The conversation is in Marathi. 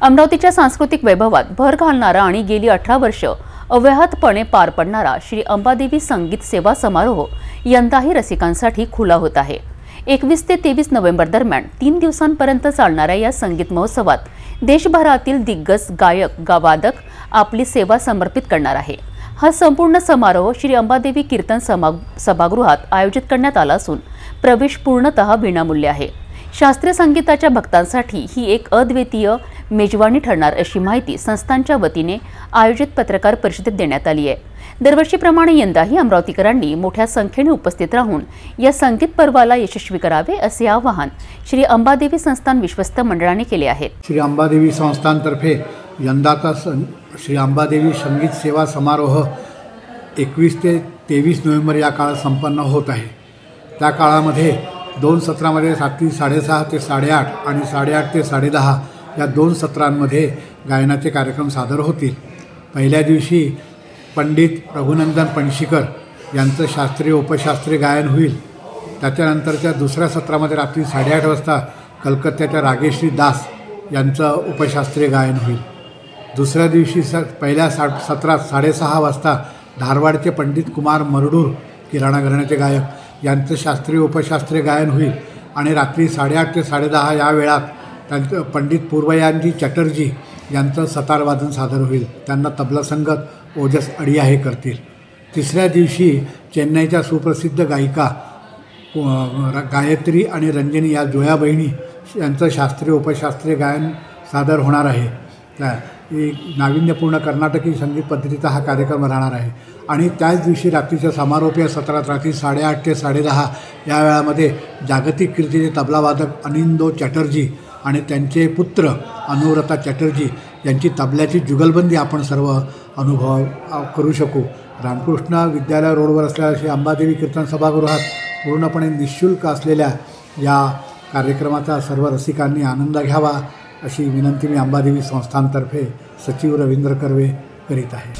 अमरावतीच्या सांस्कृतिक वैभवात भर घालणारा आणि गेली 18 वर्ष अव्याहतपणे पार पडणारा श्री अंबादेवी संगीत सेवा समारोह यंदाही रसिकांसाठी खुला होत आहे। 21 ते 23 नोव्हेंबर दरम्यान 3 दिवसांपर्यंत चालणाऱ्या या संगीत महोत्सवात देशभरातील दिग्गज गायक वादक आपली सेवा समर्पित करणार आहे। हा संपूर्ण समारोह श्री अंबादेवी कीर्तन सभागृहात आयोजित करण्यात आला असून प्रवेश पूर्णतः विनामूल्य आहे। शास्त्रीय संगीताच्या भक्तांसाठी ही एक अद्वितीय मेजवानी ठरणार अशी माहिती संस्थांच्या वतीने आयोजित पत्रकार परिषदेत देण्यात आली आहे। दरवर्षीप्रमाणे यंदाही अमरावतीकरांनी मोठ्या संख्येने उपस्थित राहून या संगीत पर्वाला यशस्वी करावे असे आवाहन श्री अंबादेवी संस्थान विश्वस्त मंडळाने केले आहे। श्री अंबादेवी संस्थानतर्फे यंदाचा श्री अंबादेवी संगीत सेवा समारोह 21 ते 23 नोव्हेंबर या काळात संपन्न होत आहे। त्या काळामध्ये 2 सत्रामध्ये रात्री 6:30 ते 8:30 आणि 8:30 ते 10:30 या 2 सत्रांमध्ये गायनाचे कार्यक्रम सादर होतील। पहिल्या दिवशी पंडित रघुनंदन पणशीकर यांचं शास्त्रीय उपशास्त्रीय गायन होईल। त्याच्यानंतरच्या दुसऱ्या सत्रामध्ये रात्री 8:30 वाजता कलकत्त्याच्या रागेश्री दास यांचं उपशास्त्रीय गायन होईल। दुसऱ्या दिवशी पहिल्या सत्रात 6:30 वाजता धारवाडचे पंडित कुमार मरडूर किराणा घराण्याचे गायक यांचं शास्त्रीय उपशास्त्रीय गायन होईल आणि रात्री 8:30 ते 10:30 या वेळात त्यांचं पंडित पूर्वयांजी चटर्जी यांचं सतार वादन सादर होईल। त्यांना तबला संगत ओजस अडिया हे करतील। तिसऱ्या दिवशी चेन्नईच्या सुप्रसिद्ध गायिका गायत्री आणि रंजनी या जोया बहिणी यांचं शास्त्रीय उपशास्त्रीय गायन सादर होणार आहे। नाविन्यपूर्ण कर्नाटकी संगीत पद्धतीचा हा कार्यक्रम राहणार आहे आणि त्याच दिवशी रात्रीच्या समारोपीय सत्रात रात्री 8:30 ते 10:30 या वेळामध्ये जागतिक कीर्तीचे तबलावादक अनिंदो चटर्जी आणि त्यांचे पुत्र अनुव्रता चटर्जी यांची तबल्याची जुगलबंदी आपण सर्व अनुभव करू शकू। रामकृष्ण विद्यालय रोडवर असलेल्या श्री अंबादेवी कीर्तन सभागृहात पूर्णपणे निःशुल्क असलेल्या या कार्यक्रमाचा सर्व रसिकांनी आनंद घ्यावा अशी विनंती मी अंबादेवी संस्थानतर्फे सचिव रवींद्र कर्वे करीत आहे।